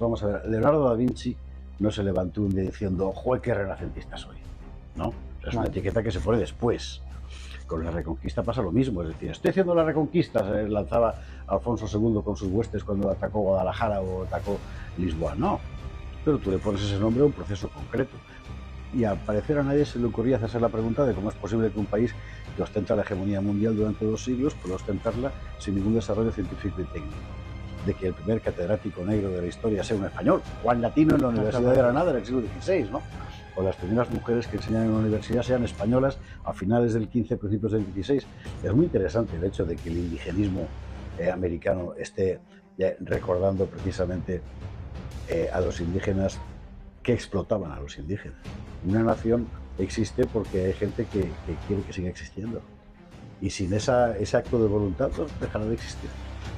Vamos a ver, Leonardo da Vinci no se levantó un día diciendo, ¡joder, qué renacentista soy! ¿No? Es una etiqueta que se pone después. Con la Reconquista pasa lo mismo, es decir, estoy haciendo la Reconquista, se lanzaba Alfonso II con sus huestes cuando atacó Guadalajara o atacó Lisboa. No, pero tú le pones ese nombre a un proceso concreto. Y al parecer a nadie se le ocurría hacerse la pregunta de cómo es posible que un país que ostenta la hegemonía mundial durante 2 siglos pueda ostentarla sin ningún desarrollo científico y técnico. De que el primer catedrático negro de la historia sea un español, Juan Latino, en la Universidad de Granada en el siglo XVI, ¿no? O las primeras mujeres que enseñan en una universidad sean españolas a finales del XV, principios del XVI. Es muy interesante el hecho de que el indigenismo americano esté recordando precisamente a los indígenas que explotaban a los indígenas. Una nación existe porque hay gente que quiere que siga existiendo. Y sin ese acto de voluntad, pues dejará de existir.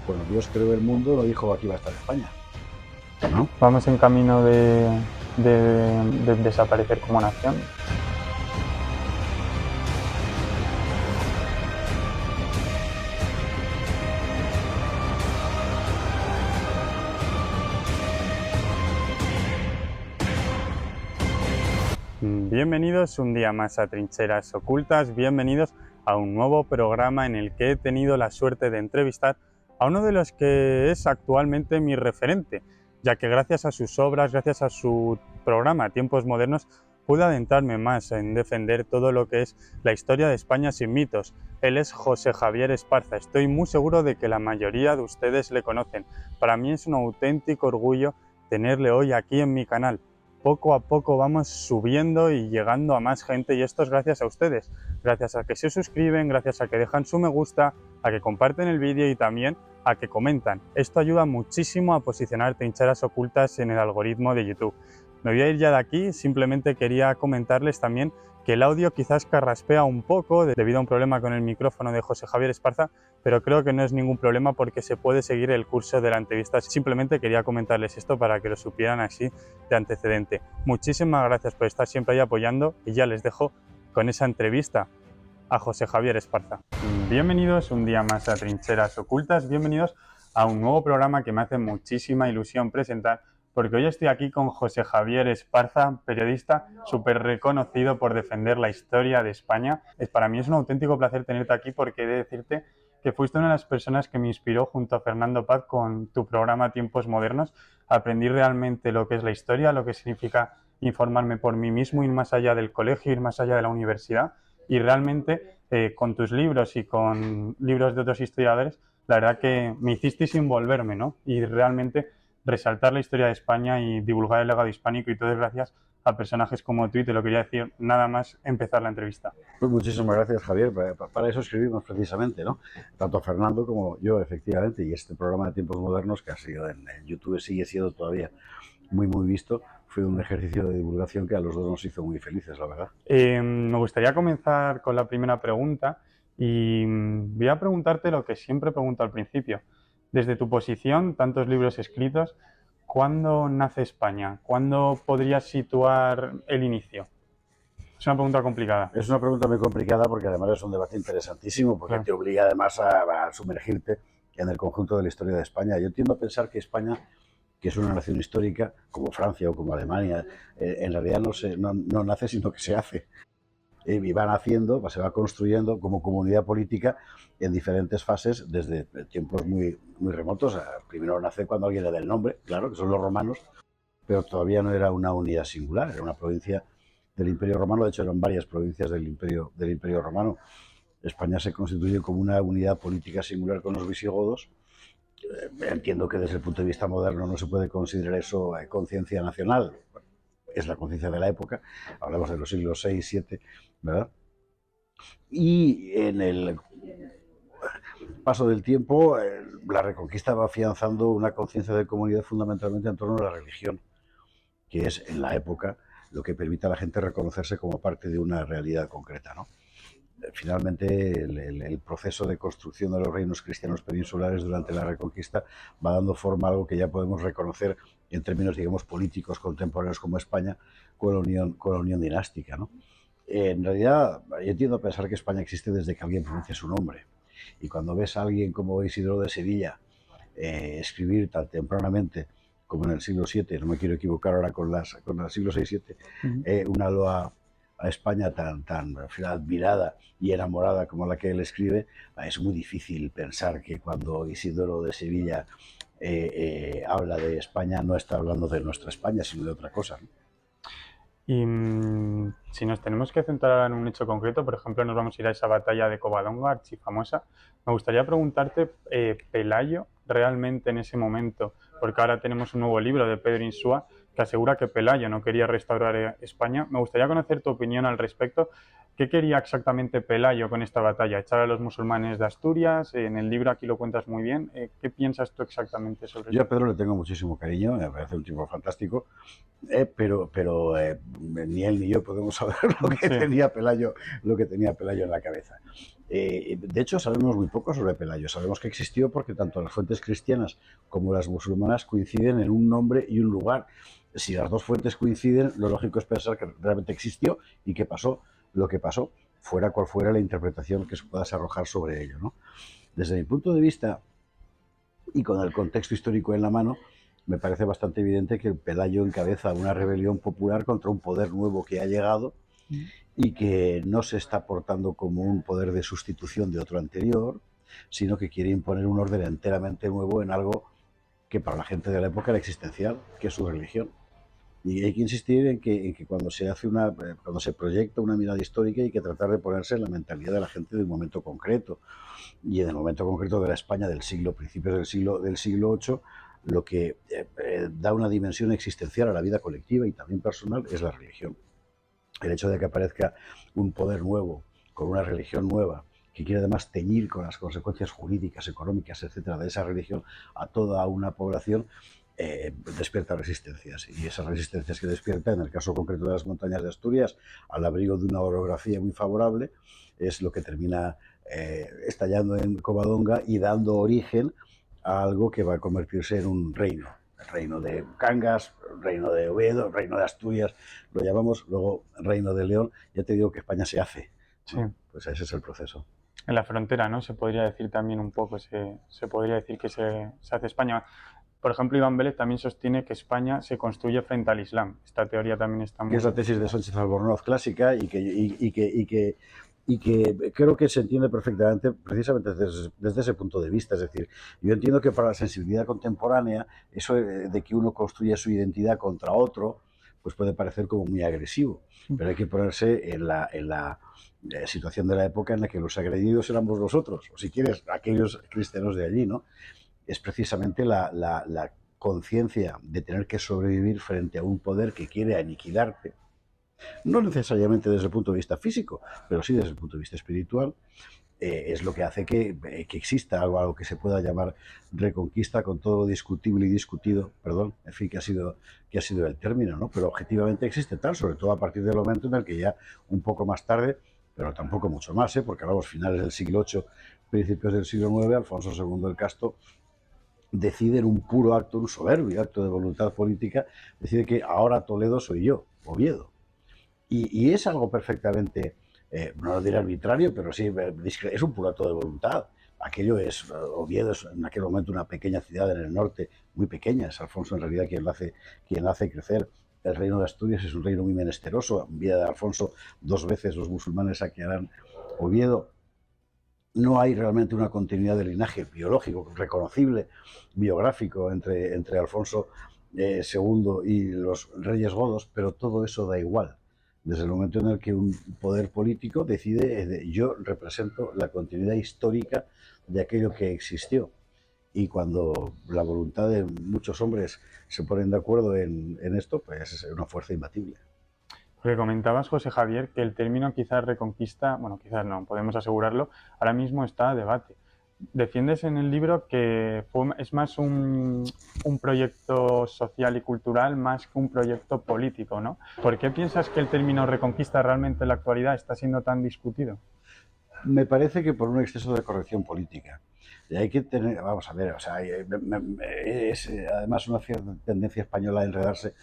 Cuando Dios creó el mundo, no dijo aquí va a estar España, ¿no? Vamos en camino de desaparecer como nación. Bienvenidos un día más a Trincheras Ocultas, bienvenidos a un nuevo programa en el que he tenido la suerte de entrevistar a uno de los que es actualmente mi referente, ya que gracias a sus obras, gracias a su programa Tiempos Modernos, pude adentrarme más en defender todo lo que es la historia de España sin mitos. Él es José Javier Esparza, estoy muy seguro de que la mayoría de ustedes le conocen. Para mí es un auténtico orgullo tenerle hoy aquí en mi canal. Poco a poco vamos subiendo y llegando a más gente y esto es gracias a ustedes, gracias a que se suscriben, gracias a que dejan su me gusta, a que comparten el vídeo y también a que comentan. Esto ayuda muchísimo a posicionar Trincheras Ocultas en el algoritmo de YouTube. Me voy a ir ya de aquí, simplemente quería comentarles también que el audio quizás carraspea un poco debido a un problema con el micrófono de José Javier Esparza, pero creo que no es ningún problema porque se puede seguir el curso de la entrevista. Simplemente quería comentarles esto para que lo supieran así de antecedente. Muchísimas gracias por estar siempre ahí apoyando y ya les dejo con esa entrevista a José Javier Esparza. Bienvenidos un día más a Trincheras Ocultas, bienvenidos a un nuevo programa que me hace muchísima ilusión presentar porque hoy estoy aquí con José Javier Esparza, periodista súper reconocido por defender la historia de España. Para mí es un auténtico placer tenerte aquí porque he de decirte que fuiste una de las personas que me inspiró junto a Fernando Paz con tu programa Tiempos Modernos. Aprendí realmente lo que es la historia, lo que significa informarme por mí mismo, ir más allá del colegio, ir más allá de la universidad y realmente con tus libros y con libros de otros historiadores, la verdad que me hicisteis envolverme, ¿no? Y realmente resaltar la historia de España y divulgar el legado hispánico y todo es gracias a personajes como tú y te lo quería decir nada más empezar la entrevista. Pues muchísimas gracias, Javier. Para eso escribimos precisamente, ¿no? Tanto Fernando como yo, efectivamente, y este programa de Tiempos Modernos, que ha sido en YouTube, sigue siendo todavía muy visto, fue un ejercicio de divulgación que a los dos nos hizo muy felices, la verdad. Me gustaría comenzar con la primera pregunta y voy a preguntarte lo que siempre pregunto al principio. Desde tu posición, tantos libros escritos, ¿cuándo nace España? ¿Cuándo podrías situar el inicio? Es una pregunta complicada. Es una pregunta muy complicada porque además es un debate interesantísimo porque Claro. te obliga además a sumergirte en el conjunto de la historia de España. Yo tiendo a pensar que España, que es una nación histórica, como Francia o como Alemania, en realidad no nace, sino que se hace. Y va naciendo, se va construyendo como comunidad política en diferentes fases desde tiempos muy remotos. Primero nace cuando alguien le da el nombre, claro, que son los romanos, pero todavía no era una unidad singular, era una provincia del Imperio Romano. De hecho, eran varias provincias del Imperio Romano. España se constituye como una unidad política singular con los visigodos. Entiendo que desde el punto de vista moderno no se puede considerar eso conciencia nacional. Es la conciencia de la época. Hablamos de los siglos 6, 7, ¿verdad? Y en el paso del tiempo, la Reconquista va afianzando una conciencia de comunidad fundamentalmente en torno a la religión, que es en la época lo que permite a la gente reconocerse como parte de una realidad concreta, ¿no? Finalmente, el proceso de construcción de los reinos cristianos peninsulares durante la Reconquista va dando forma a algo que ya podemos reconocer en términos, digamos, políticos contemporáneos como España, con la unión dinástica, ¿no? En realidad, yo tiendo a pensar que España existe desde que alguien pronuncia su nombre. Y cuando ves a alguien como Isidro de Sevilla escribir tan tempranamente como en el siglo VII, no me quiero equivocar ahora con el siglo VI-VII, una loa a España tan al final, admirada y enamorada como la que él escribe, es muy difícil pensar que cuando Isidoro de Sevilla habla de España no está hablando de nuestra España, sino de otra cosa, ¿no? Y si nos tenemos que centrar en un hecho concreto, por ejemplo, nos vamos a ir a esa batalla de Covadonga, archifamosa, me gustaría preguntarte, Pelayo, realmente en ese momento, porque ahora tenemos un nuevo libro de Pedro Insúa que asegura que Pelayo no quería restaurar España. Me gustaría conocer tu opinión al respecto. ¿Qué quería exactamente Pelayo con esta batalla? ¿Echar a los musulmanes de Asturias? En el libro aquí lo cuentas muy bien. ¿Qué piensas tú exactamente sobre eso? Yo a Pedro le tengo muchísimo cariño, me parece un tipo fantástico, pero ni él ni yo podemos saber lo que tenía Pelayo en la cabeza. De hecho, sabemos muy poco sobre Pelayo. Sabemos que existió porque tanto las fuentes cristianas como las musulmanas coinciden en un nombre y un lugar. Si las dos fuentes coinciden, lo lógico es pensar que realmente existió y que pasó lo que pasó, fuera cual fuera la interpretación que se pueda arrojar sobre ello, ¿no? Desde mi punto de vista, y con el contexto histórico en la mano, me parece bastante evidente que Pelayo encabeza una rebelión popular contra un poder nuevo que ha llegado y que no se está portando como un poder de sustitución de otro anterior, sino que quiere imponer un orden enteramente nuevo en algo que para la gente de la época era existencial, que es su religión. Y hay que insistir en que cuando se proyecta una mirada histórica hay que tratar de ponerse en la mentalidad de la gente de un momento concreto. Y en el momento concreto de la España principios del siglo VIII, lo que da una dimensión existencial a la vida colectiva y también personal es la religión. El hecho de que aparezca un poder nuevo, con una religión nueva, que quiere además teñir con las consecuencias jurídicas, económicas, etcétera, de esa religión a toda una población, despierta resistencias. Y esas resistencias que despierta, en el caso concreto de las montañas de Asturias, al abrigo de una orografía muy favorable, es lo que termina estallando en Covadonga y dando origen a algo que va a convertirse en un reino. El reino de Cangas, el reino de Oviedo, el reino de Asturias, lo llamamos luego Reino de León. Ya te digo que España se hace, ¿no? Sí. Pues ese es el proceso. En la frontera, ¿no? Se podría decir también un poco, se podría decir que se hace España. Por ejemplo, Iván Vélez también sostiene que España se construye frente al Islam. Esta teoría también está muy... Que es la tesis de Sánchez Albornoz clásica y que creo que se entiende perfectamente precisamente desde ese punto de vista. Es decir, yo entiendo que para la sensibilidad contemporánea, eso de que uno construye su identidad contra otro, pues puede parecer como muy agresivo, pero hay que ponerse en la situación de la época en la que los agredidos éramos nosotros, o si quieres, aquellos cristianos de allí, ¿no? Es precisamente la conciencia de tener que sobrevivir frente a un poder que quiere aniquilarte, no necesariamente desde el punto de vista físico, pero sí desde el punto de vista espiritual, es lo que hace que exista algo que se pueda llamar reconquista, con todo lo discutible y discutido, perdón, en fin, que ha sido el término, ¿no? Pero objetivamente existe tal, sobre todo a partir del momento en el que ya un poco más tarde, pero tampoco mucho más, porque hablamos finales del siglo VIII, principios del siglo IX, Alfonso II el Casto decide en un puro acto, un soberbio acto de voluntad política, decide que ahora Toledo soy yo, Oviedo. Y es algo perfectamente, no lo diré arbitrario, pero sí, es un puro acto de voluntad. Aquello es, Oviedo es en aquel momento una pequeña ciudad en el norte, muy pequeña, es Alfonso en realidad quien la hace crecer. El reino de Asturias es un reino muy menesteroso, en vida de Alfonso 2 veces los musulmanes saquearán Oviedo. No hay realmente una continuidad de linaje biológico reconocible, biográfico, entre Alfonso II y los reyes godos, pero todo eso da igual. Desde el momento en el que un poder político decide, yo represento la continuidad histórica de aquello que existió. Y cuando la voluntad de muchos hombres se ponen de acuerdo en esto, pues es una fuerza imbatible. Porque comentabas, José Javier, que el término quizás reconquista, bueno, quizás no, podemos asegurarlo, ahora mismo está a debate. Defiendes en el libro que es más un proyecto social y cultural más que un proyecto político, ¿no? ¿Por qué piensas que el término reconquista realmente en la actualidad está siendo tan discutido? Me parece que por un exceso de corrección política. Y hay que tener, vamos a ver, o sea, es además una cierta tendencia española a enredarse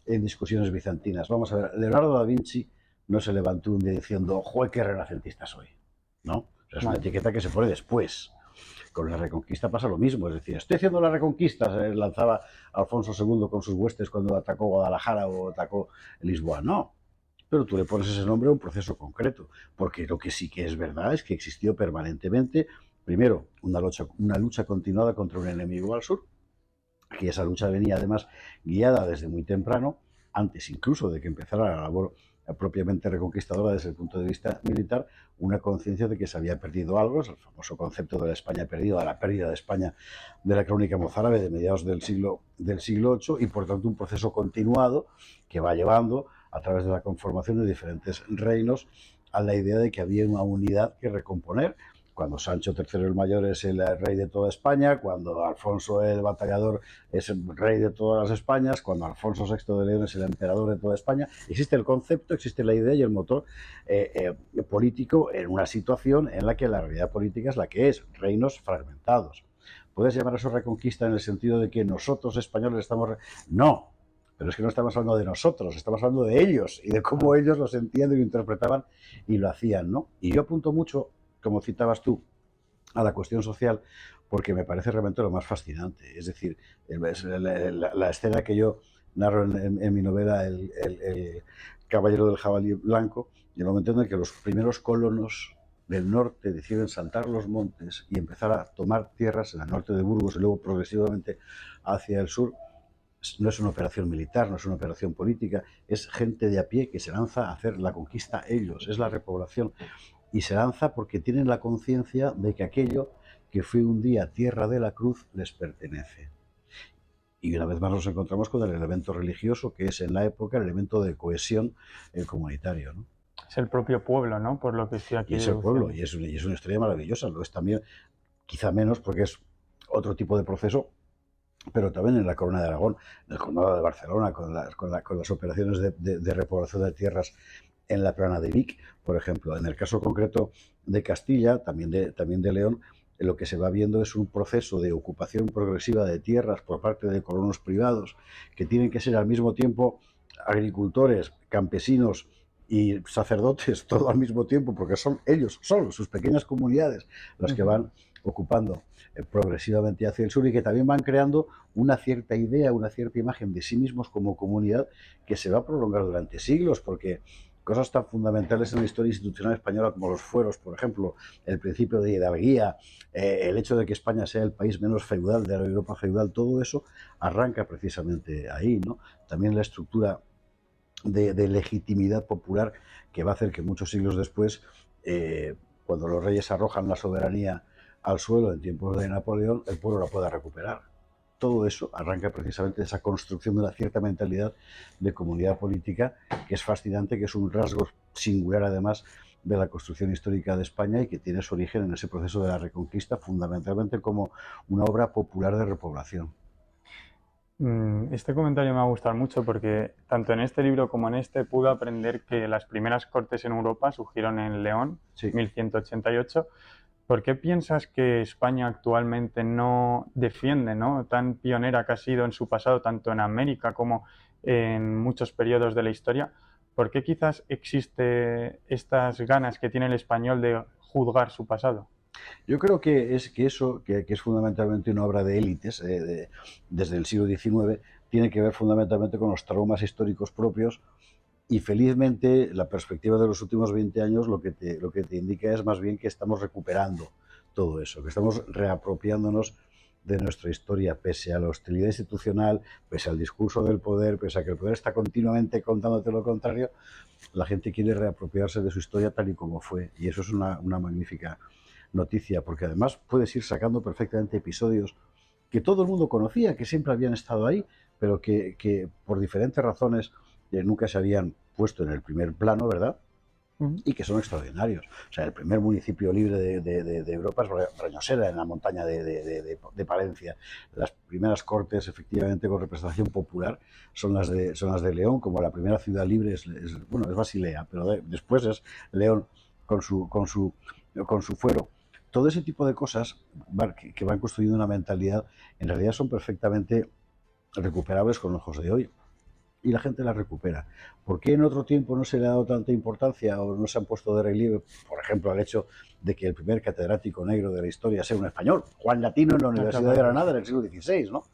en discusiones bizantinas. Vamos a ver, Leonardo da Vinci no se levantó un día diciendo, ¡joder, qué renacentista soy! ¿No? O sea, es una etiqueta que se pone después. Con la Reconquista pasa lo mismo, es decir, estoy haciendo la Reconquista, se lanzaba Alfonso II con sus huestes cuando atacó Guadalajara o atacó Lisboa. No, pero tú le pones ese nombre a un proceso concreto, porque lo que sí que es verdad es que existió permanentemente, primero, una lucha continuada contra un enemigo al sur, que esa lucha venía además guiada desde muy temprano, antes incluso de que empezara la labor propiamente reconquistadora desde el punto de vista militar, una conciencia de que se había perdido algo, es el famoso concepto de la España perdida, de la pérdida de España de la crónica mozárabe de mediados del siglo VIII, y por tanto un proceso continuado que va llevando a través de la conformación de diferentes reinos a la idea de que había una unidad que recomponer. Cuando Sancho III el Mayor es el rey de toda España, cuando Alfonso el Batallador es el rey de todas las Españas, cuando Alfonso VI de León es el emperador de toda España, existe el concepto, existe la idea y el motor político en una situación en la que la realidad política es la que es, reinos fragmentados. ¿Puedes llamar a eso reconquista en el sentido de que nosotros españoles estamos... No, pero es que no estamos hablando de nosotros, estamos hablando de ellos y de cómo ellos lo sentían y lo interpretaban y lo hacían, ¿no? Y yo apunto mucho, como citabas tú, a la cuestión social, porque me parece realmente lo más fascinante. Es decir, la escena que yo narro en mi novela, el Caballero del Jabalí Blanco, y el momento en el que los primeros colonos del norte deciden saltar los montes y empezar a tomar tierras en el norte de Burgos y luego progresivamente hacia el sur, no es una operación militar, no es una operación política, es gente de a pie que se lanza a hacer la conquista ellos, es la repoblación. Y se lanza porque tienen la conciencia de que aquello que fue un día tierra de la cruz les pertenece. Y una vez más nos encontramos con el elemento religioso, que es en la época el elemento de cohesión comunitario, ¿no? Es el propio pueblo, ¿no? Por lo que estoy aquí Y es el pueblo, deduciendo. y es una historia maravillosa, lo es también, quizá menos porque es otro tipo de proceso, pero también en la Corona de Aragón, en el Condado de Barcelona, con las operaciones de repoblación de tierras en la Plana de Vic, por ejemplo. En el caso concreto de Castilla, también de León, lo que se va viendo es un proceso de ocupación progresiva de tierras por parte de colonos privados, que tienen que ser al mismo tiempo agricultores, campesinos y sacerdotes, todo al mismo tiempo, porque son ellos solos, sus pequeñas comunidades, las que van ocupando progresivamente hacia el sur y que también van creando una cierta idea, una cierta imagen de sí mismos como comunidad que se va a prolongar durante siglos, porque cosas tan fundamentales en la historia institucional española como los fueros, por ejemplo, el principio de hidalguía, el hecho de que España sea el país menos feudal de la Europa feudal, todo eso arranca precisamente ahí, ¿no? También la estructura de legitimidad popular que va a hacer que muchos siglos después, cuando los reyes arrojan la soberanía al suelo en tiempos de Napoleón, el pueblo la pueda recuperar. Todo eso arranca precisamente de esa construcción de una cierta mentalidad de comunidad política que es fascinante, que es un rasgo singular además de la construcción histórica de España y que tiene su origen en ese proceso de la Reconquista, fundamentalmente como una obra popular de repoblación. Este comentario me ha gustado mucho porque tanto en este libro como en este pude aprender que las primeras cortes en Europa surgieron en León, Sí. 1188. ¿Por qué piensas que España actualmente no defiende, ¿no? Tan pionera que ha sido en su pasado, tanto en América como en muchos periodos de la historia? ¿Por qué quizás existe estas ganas que tiene el español de juzgar su pasado? Yo creo que es fundamentalmente una obra de élites desde el siglo XIX, tiene que ver fundamentalmente con los traumas históricos propios y felizmente la perspectiva de los últimos 20 años lo que te indica es más bien que estamos recuperando todo eso, que estamos reapropiándonos de nuestra historia, pese a la hostilidad institucional, pese al discurso del poder, pese a que el poder está continuamente contándote lo contrario, la gente quiere reapropiarse de su historia tal y como fue, y eso es una magnífica noticia, porque además puedes ir sacando perfectamente episodios que todo el mundo conocía, que siempre habían estado ahí, pero que por diferentes razones nunca se habían puesto en el primer plano, ¿verdad? Y que son extraordinarios. O sea, el primer municipio libre de Europa es Brañosera, en la montaña de Palencia. Las primeras cortes, efectivamente, con representación popular, son las de León, como la primera ciudad libre es Basilea, pero después es León con su fuero. Todo ese tipo de cosas que van construyendo una mentalidad, en realidad son perfectamente recuperables con ojos de hoy. y la gente la recupera. ¿Por qué en otro tiempo no se le ha dado tanta importancia o no se han puesto de relieve, por ejemplo, al hecho de que el primer catedrático negro de la historia sea un español, Juan Latino, en la Universidad de Granada en el siglo XVI, ¿no?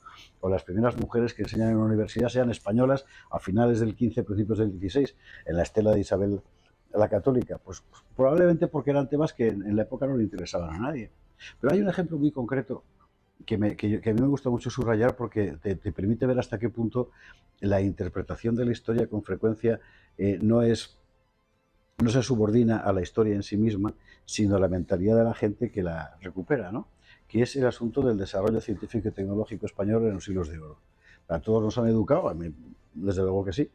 O las primeras mujeres que enseñan en una universidad sean españolas a finales del XV, principios del XVI, en la estela de Isabel la Católica? Pues probablemente porque eran temas que en la época no le interesaban a nadie. Pero hay un ejemplo muy concreto que a mí me gusta mucho subrayar porque te permite ver hasta qué punto la interpretación de la historia con frecuencia no se subordina a la historia en sí misma, sino a la mentalidad de la gente que la recupera, ¿no? Que es el asunto del desarrollo científico y tecnológico español en los siglos de oro. A todos nos han educado, a mí desde luego que sí,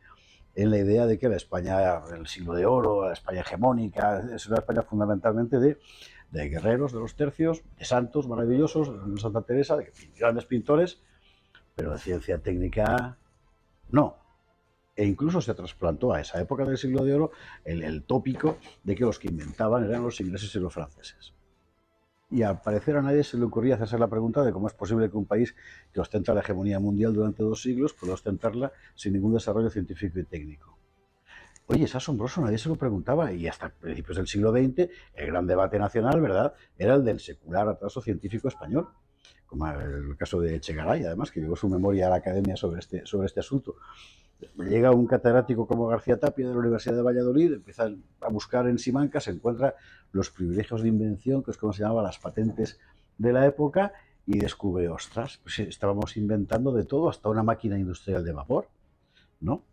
en la idea de que la España del siglo de oro, la España hegemónica, es una España fundamentalmente de guerreros, de los tercios, de santos maravillosos, de Santa Teresa, de grandes pintores, pero de ciencia técnica no. E incluso se trasplantó a esa época del siglo de oro el tópico de que los que inventaban eran los ingleses y los franceses. Y al parecer a nadie se le ocurría hacerse la pregunta de cómo es posible que un país que ostenta la hegemonía mundial durante 2 siglos pueda ostentarla sin ningún desarrollo científico y técnico. Oye, es asombroso, nadie se lo preguntaba, y hasta principios del siglo XX el gran debate nacional, ¿verdad?, era el del secular atraso científico español, como el caso de Echegaray, además, que llegó su memoria a la academia sobre este asunto. Llega un catedrático como García Tapia de la Universidad de Valladolid, empieza a buscar en Simancas, se encuentra los privilegios de invención, que es como se llamaba, las patentes de la época, y descubre, ostras, pues estábamos inventando de todo, hasta una máquina industrial de vapor, ¿no?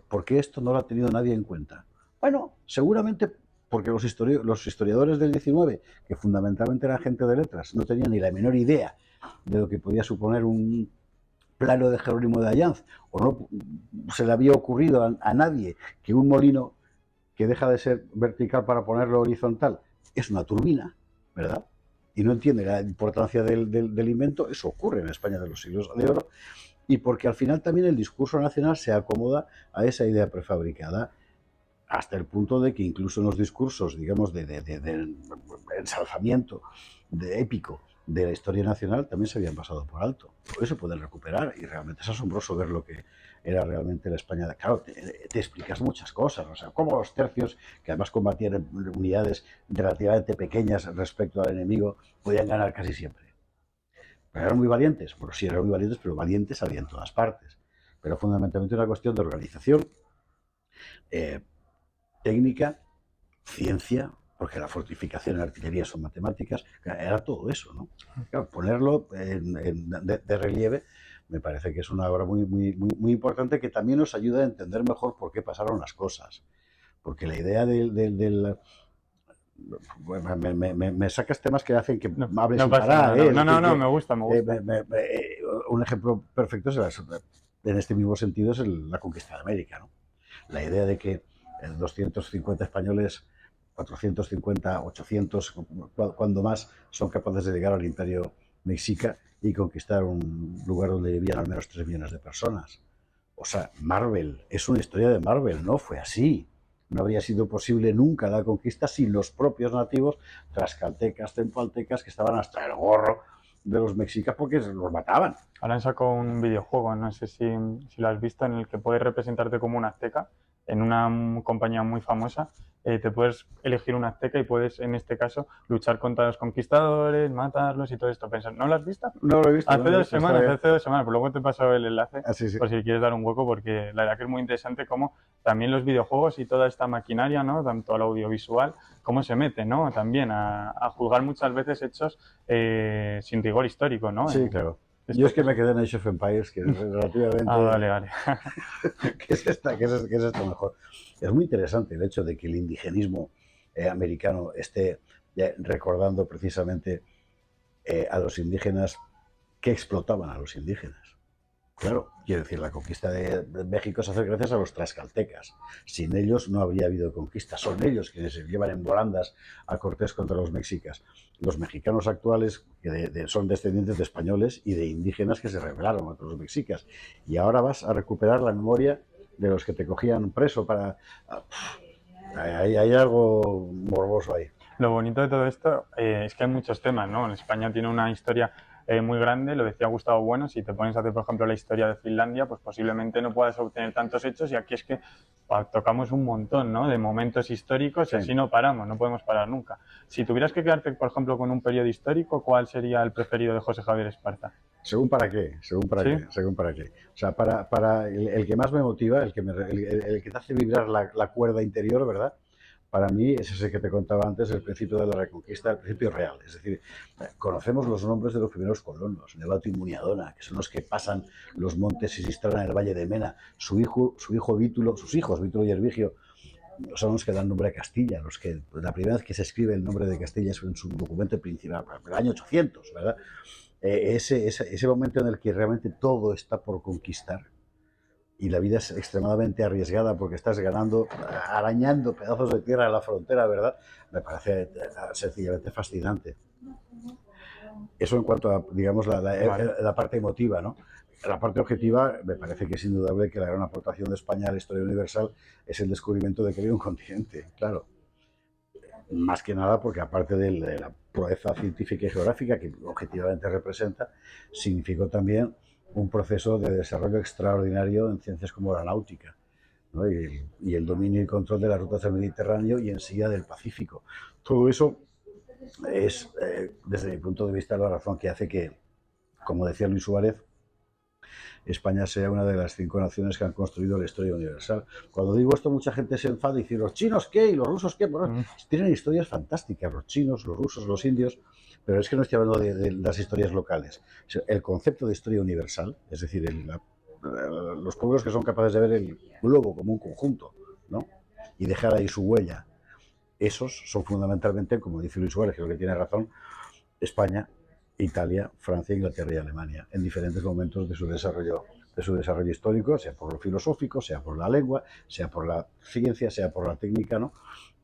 ¿Por qué esto no lo ha tenido nadie en cuenta? Bueno, seguramente porque los historiadores del XIX, que fundamentalmente eran gente de letras, no tenían ni la menor idea de lo que podía suponer un plano de Jerónimo de Allanz, o no se le había ocurrido a nadie que un molino que deja de ser vertical para ponerlo horizontal es una turbina, ¿verdad? Y no entiende la importancia del invento. Eso ocurre en España de los siglos de oro, y porque al final también el discurso nacional se acomoda a esa idea prefabricada, hasta el punto de que incluso en los discursos, digamos, de ensalzamiento épico de la historia nacional también se habían pasado por alto. Por eso pueden recuperar, y realmente es asombroso ver lo que era realmente la España. Claro, te explicas muchas cosas, o sea, cómo los tercios, que además combatían en unidades relativamente pequeñas respecto al enemigo, podían ganar casi siempre. Pero eran muy valientes. Bueno, sí, eran muy valientes, pero valientes había en todas partes. Pero fundamentalmente una cuestión de organización, eh, técnica, ciencia, porque la fortificación en artillería son matemáticas, era todo eso, ¿no? Claro, ponerlo de relieve me parece que es una obra muy importante, que también nos ayuda a entender mejor por qué pasaron las cosas. Porque la idea del bueno, me sacas temas que hacen que No, hable no sin pasa parar, nada, ¿eh? no, Es no, decir, no, que me gusta, me gusta. un ejemplo perfecto es en este mismo sentido es la conquista de América, ¿no? La idea de que 250 españoles, 450, 800, cuando más, son capaces de llegar al imperio mexica y conquistar un lugar donde vivían al menos 3 millones de personas. O sea, Marvel, es una historia de Marvel, no fue así. No habría sido posible nunca la conquista sin los propios nativos tlaxcaltecas, tempaltecas, que estaban hasta el gorro de los mexicas porque los mataban. Ahora han sacado un videojuego, no sé si lo has visto, en el que puedes representarte como un azteca en una compañía muy famosa. Te puedes elegir un azteca y puedes, en este caso, luchar contra los conquistadores, matarlos y todo esto. ¿No lo has visto? No lo he visto. Hace no 2 semanas, pues luego te paso el enlace, sí. por si quieres dar un hueco, porque la verdad que es muy interesante cómo también los videojuegos y toda esta maquinaria, ¿no?, tanto al audiovisual, cómo se mete, ¿no?, también a juzgar muchas veces hechos sin rigor histórico, ¿no? Sí, claro. Yo es que me quedé en Age of Empires, que es relativamente... vale. ¿Qué es esto mejor? Es muy interesante el hecho de que el indigenismo americano esté recordando precisamente a los indígenas que explotaban a los indígenas. Claro, quiero decir, la conquista de México se hace gracias a los tlaxcaltecas. Sin ellos no habría habido conquista. Son ellos quienes se llevan en volandas a Cortés contra los mexicas. Los mexicanos actuales que son descendientes de españoles y de indígenas que se rebelaron contra los mexicas. Y ahora vas a recuperar la memoria de los que te cogían preso para... Hay algo morboso ahí. Lo bonito de todo esto es que hay muchos temas, ¿no? En España tiene una historia muy grande. Lo decía Gustavo Bueno, si te pones a hacer, por ejemplo, la historia de Finlandia, pues posiblemente no puedas obtener tantos hechos, y aquí es que tocamos un montón, ¿no?, de momentos históricos, y así no paramos, no podemos parar nunca. Si tuvieras que quedarte, por ejemplo, con un periodo histórico, ¿cuál sería el preferido de José Javier Esparza? Según para qué, ¿Sí? según para qué. O sea, para el que más me motiva, el que te hace vibrar la cuerda interior, ¿verdad? Para mí es ese que te contaba antes, el principio de la Reconquista, el principio real. Es decir, conocemos los nombres de los primeros colonos, Nevato y Muniadona, que son los que pasan los montes y se instalan en el Valle de Mena. Su hijo Vítulo, sus hijos, Vítulo y Hervigio, son los que dan nombre a Castilla, los que la primera vez que se escribe el nombre de Castilla es en su documento principal, el año 800, ¿verdad? Ese momento en el que realmente todo está por conquistar y la vida es extremadamente arriesgada porque estás ganando, arañando pedazos de tierra en la frontera, ¿verdad? Me parece sencillamente fascinante. Eso en cuanto a, digamos, la parte emotiva, ¿no? La parte objetiva, me parece que es indudable que la gran aportación de España a la historia universal es el descubrimiento de que había un continente, claro. Más que nada porque aparte de la proeza científica y geográfica que objetivamente representa, significó también un proceso de desarrollo extraordinario en ciencias como la náutica, ¿no? Y el dominio y control de las rutas del Mediterráneo y enseguida del Pacífico. Todo eso es, desde mi punto de vista, la razón que hace que, como decía Luis Suárez, España sea una de las 5 naciones que han construido la historia universal. Cuando digo esto, mucha gente se enfada y dice, ¿los chinos qué? ¿Y los rusos qué? Bueno, tienen historias fantásticas, los chinos, los rusos, los indios, pero es que no estoy hablando de las historias locales. El concepto de historia universal, es decir, los pueblos que son capaces de ver el globo como un conjunto, ¿no? Y dejar ahí su huella, esos son fundamentalmente, como dice Luis Suárez, creo que tiene razón, España, Italia, Francia, Inglaterra y Alemania, en diferentes momentos de su desarrollo histórico, sea por lo filosófico, sea por la lengua, sea por la ciencia, sea por la técnica, ¿no?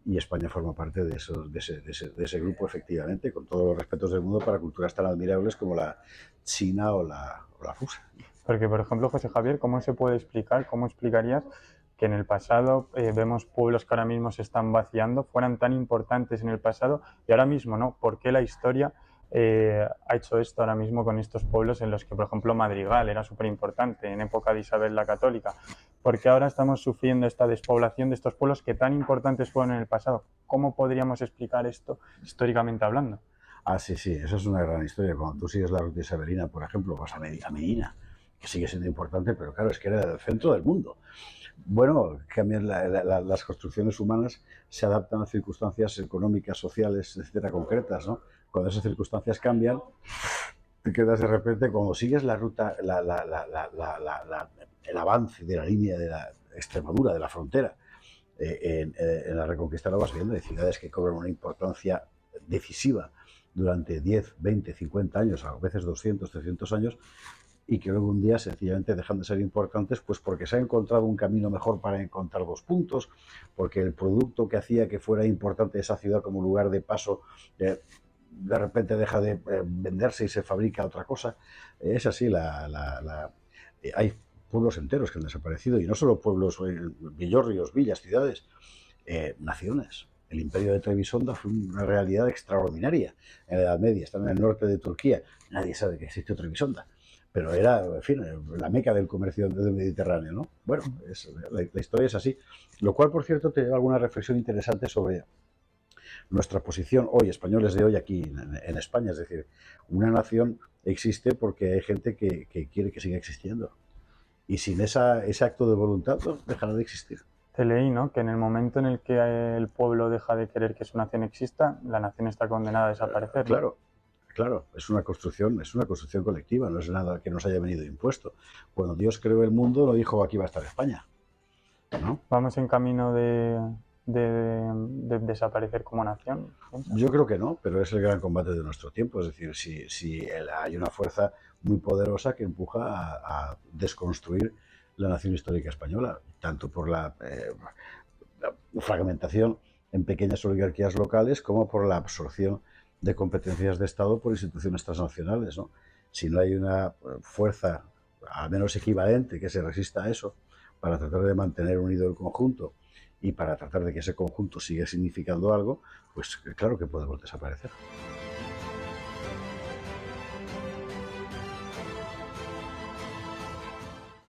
Y España forma parte de ese grupo, efectivamente, con todos los respetos del mundo para culturas tan admirables como la china o la rusa. Porque, por ejemplo, José Javier, ¿cómo se puede explicar, cómo explicarías que en el pasado vemos pueblos que ahora mismo se están vaciando, fueran tan importantes en el pasado y ahora mismo no? ¿Por qué la historia ha hecho esto ahora mismo con estos pueblos en los que, por ejemplo, Madrigal era súper importante en época de Isabel la Católica? ¿Por qué ahora estamos sufriendo esta despoblación de estos pueblos que tan importantes fueron en el pasado? ¿Cómo podríamos explicar esto históricamente hablando? Ah, sí, sí, esa es una gran historia. Cuando tú sigues la ruta isabelina, por ejemplo, vas a Medina, que sigue siendo importante, pero claro, es que era el centro del mundo. Bueno, cambian las construcciones humanas, se adaptan a circunstancias económicas, sociales, etcétera, concretas, ¿no? Cuando esas circunstancias cambian, te quedas de repente, cuando sigues la ruta, el avance de la línea de la Extremadura, de la frontera, en la Reconquista lo vas viendo, hay ciudades que cobran una importancia decisiva durante 10, 20, 50 años, a veces 200, 300 años, y que luego un día sencillamente dejan de ser importantes, pues porque se ha encontrado un camino mejor para encontrar dos puntos, porque el producto que hacía que fuera importante esa ciudad como lugar de paso, de repente deja de venderse y se fabrica otra cosa. Es así, hay pueblos enteros que han desaparecido, y no solo pueblos, villorrios, villas, ciudades, naciones. El imperio de Trebisonda fue una realidad extraordinaria en la Edad Media, está en el norte de Turquía, nadie sabe que existió Trebisonda, pero era, en fin, la meca del comercio del Mediterráneo, ¿no? Bueno, la historia es así, lo cual, por cierto, te lleva a alguna reflexión interesante sobre nuestra posición hoy, españoles de hoy aquí en España, es decir, una nación existe porque hay gente que quiere que siga existiendo, y sin ese acto de voluntad, pues, dejará de existir. Te leí, ¿no?, que en el momento en el que el pueblo deja de querer que su nación exista, la nación está condenada a desaparecer, ¿no? Claro, claro, es una construcción colectiva, no es nada que nos haya venido impuesto. Cuando Dios creó el mundo, no dijo aquí va a estar España, ¿no? ¿Vamos en camino de desaparecer como nación? Yo creo que no, pero es el gran combate de nuestro tiempo. Es decir, si hay una fuerza muy poderosa que empuja a desconstruir la nación histórica española, tanto por la fragmentación en pequeñas oligarquías locales como por la absorción de competencias de Estado por instituciones transnacionales, ¿no? Si no hay una fuerza, al menos equivalente, que se resista a eso, para tratar de mantener unido el conjunto y para tratar de que ese conjunto siga significando algo, pues claro que podemos desaparecer.